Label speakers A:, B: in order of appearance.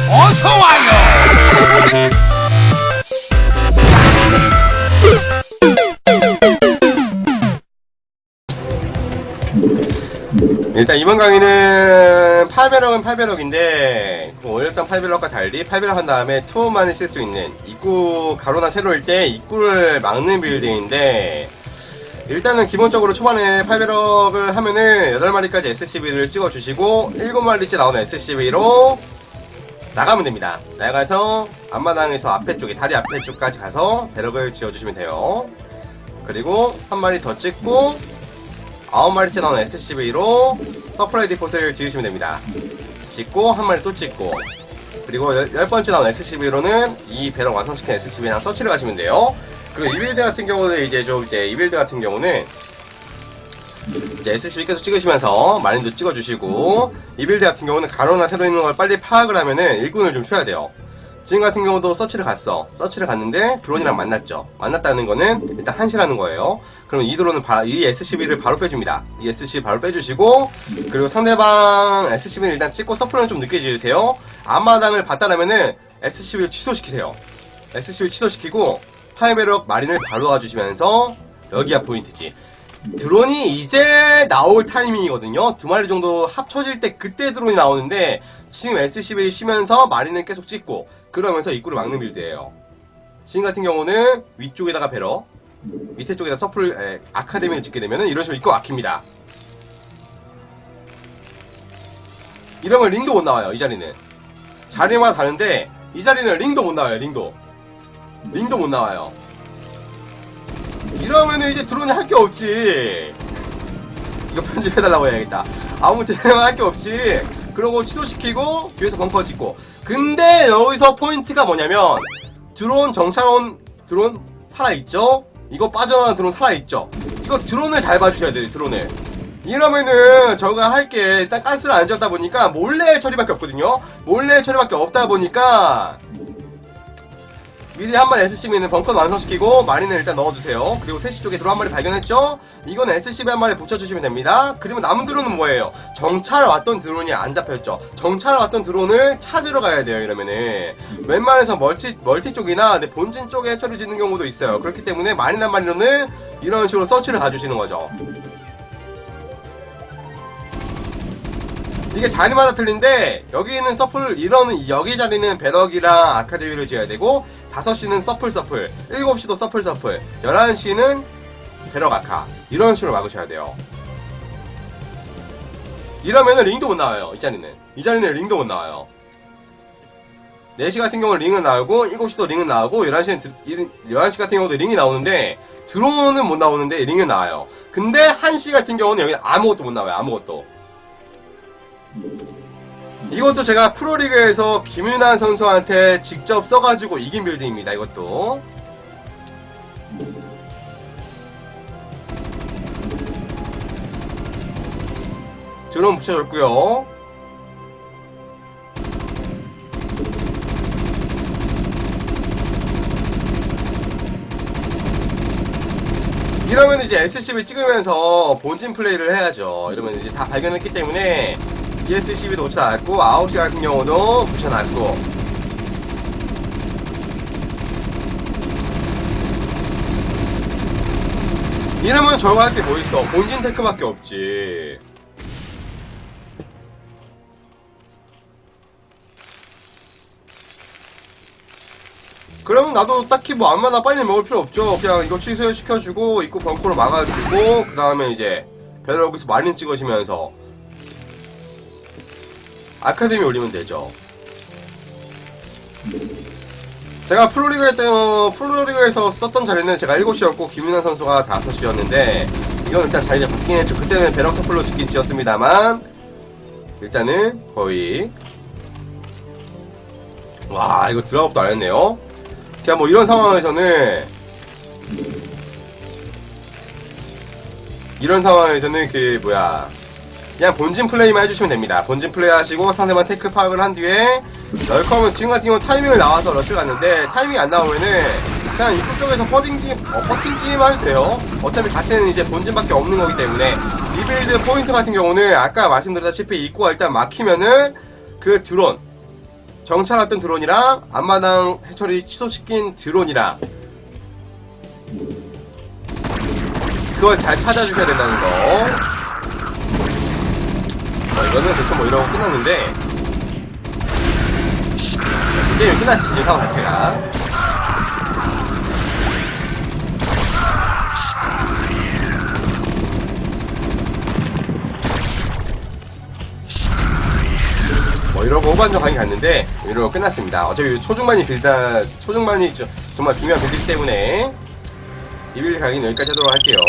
A: 어서와요.
B: 일단 이번 강의는 8배럭은 8배럭인데 올렸던 8배럭과 달리 8배럭 한 다음에 투어만을 쓸 수 있는 입구 가로나 세로일 때 입구를 막는 빌드인데, 일단은 기본적으로 초반에 8배럭을 하면은 8마리까지 SCV를 찍어주시고 7마리째 나오는 SCV로 나가면 됩니다. 나가서 앞마당에서 앞에 쪽에 다리 앞에 쪽까지 가서 배럭을 지어주시면 돼요. 그리고 한 마리 더 찍고 9마리째 나오는 SCV로 서프라이 디폿을 지으시면 됩니다. 찍고 한 마리 또 찍고, 그리고 10번째 나온 SCV로는 이 배럭 완성시킨 SCV랑 서치를 가시면 돼요. 그리고 이 빌드 같은 경우는 이 빌드 같은 경우는 이제 SCV 계속 찍으시면서 마린도 찍어주시고, 이 빌드 같은 경우는 가로나 세로 있는 걸 빨리 파악을 하면은 일꾼을 좀 쉬어야 돼요. 지금 같은 경우도 서치를 갔는데 드론이랑 만났죠. 만났다는 거는 일단 한시라는 거예요. 그럼 이 드론은 이 SCV를 바로 빼줍니다. 이 SCV 바로 빼주시고, 그리고 상대방 SCV를 일단 찍고 서플은 좀 늦게 지으세요. 앞마당을 봤다라면은 SCV를 취소시키세요. SCV 취소시키고 8배럭 마린을 바로 와주시면서, 여기가 포인트지. 드론이 이제 나올 타이밍이거든요. 2마리 정도 합쳐질 때 그때 드론이 나오는데, 지금 SCV 쉬면서 마린은 계속 찍고 그러면서 입구를 막는 빌드예요. 지금 같은 경우는 위쪽에다가 배럭, 밑에 쪽에다 서플 아카데미를 짓게 되면은 이런 식으로 입구 막힙니다. 이러면 링도 못 나와요. 이 자리는 자리마다 다른데 이 자리는 링도 못 나와요. 링도 못 나와요. 이러면은 이제 드론이 할 게 없지. 이거 편집해달라고 해야겠다. 아무튼 할 게 없지. 그러고 취소시키고 뒤에서 벙커 짓고. 근데 여기서 포인트가 뭐냐면, 드론 정찰원 드론 살아있죠? 이거 빠져나간 드론 살아있죠? 이거 드론을 잘 봐주셔야 돼요. 드론을. 이러면은 저가 할게 일단 가스를 안 지었다 보니까 몰래 처리밖에 없거든요. 몰래 처리밖에 없다 보니까 미리 한 마리 SCV는 벙커 완성시키고 마린을 일단 넣어주세요. 그리고 3시 쪽에 드론 한 마리 발견했죠? 이건 SCV 한 마리 붙여주시면 됩니다. 그리고 남은 드론은 뭐예요? 정찰 왔던 드론이 안 잡혔죠? 정찰 왔던 드론을 찾으러 가야 돼요. 이러면은 웬만해서 멀티 쪽이나 본진 쪽에 처리 짓는 경우도 있어요. 그렇기 때문에 마린 한 마리로는 이런 식으로 서치를 가주시는 거죠. 이게 자리마다 틀린데, 여기는 서플, 여기 자리는 배럭이랑 아카데미를 지어야 되고, 5시는 서플, 7시도 서플, 11시는 배럭 아카. 이런 식으로 막으셔야 돼요. 이러면은 링도 못 나와요. 이 자리는 링도 못 나와요. 4시 같은 경우는 링은 나오고, 7시도 링은 나오고, 11시 같은 경우도 링이 나오는데, 드론은 못 나오는데 링은 나와요. 근데 1시 같은 경우는 여기 아무것도 못 나와요. 아무것도. 이것도 제가 프로리그에서 김윤환 선수한테 직접 써가지고 이긴 빌드입니다. 이것도 드론 붙여줬고요. 이러면 이제 SCV 찍으면서 본진 플레이를 해야죠. 이러면 이제 다 발견했기 때문에 ESCV도 붙여놨고, 9시 같은 경우도 붙여놨고. 이러면 저거 할 게 뭐 있어? 본진 테크밖에 없지. 그러면 나도 딱히 뭐 안마나 빨리 먹을 필요 없죠. 그냥 이거 취소시켜주고 입구 벙커로 막아주고, 그 다음에 이제 배럭 여기서 마린 찍으시면서 아카데미 올리면 되죠. 제가 프로리그에서 썼던 자리는 제가 7시였고 김윤환 선수가 5시였는데, 이건 일단 자리를 바뀌긴 했죠. 그때는 배럭 서플로 짓긴 지었습니다만, 일단은 거의, 와, 이거 드랍업도 안 했네요. 그냥 뭐 이런 상황에서는 그냥 본진 플레이만 해주시면 됩니다. 본진 플레이 하시고 상대방 테크 파악을 한 뒤에 럴커면 지금 같은 경우는 타이밍을 나와서 러쉬를 갔는데, 타이밍이 안 나오면은 그냥 입구 쪽에서 퍼팅기만 해도 돼요. 어차피 같은 이제 본진밖에 없는 거기 때문에. 이 빌드 포인트 같은 경우는 아까 말씀드렸다시피 입구가 일단 막히면은 그 드론 정찰했던 드론이랑 앞마당 해처리 취소시킨 드론이랑 그걸 잘 찾아주셔야 된다는 거. 이거는 대충 뭐 이러고 끝났는데 게임이 끝났지 지금 상황 자체가. 뭐 이러고 후반전 강의 갔는데 이러고 끝났습니다. 어차피 초중반이 정말 중요한 빌드이기 때문에 이 빌드 강의는 여기까지 하도록 할게요.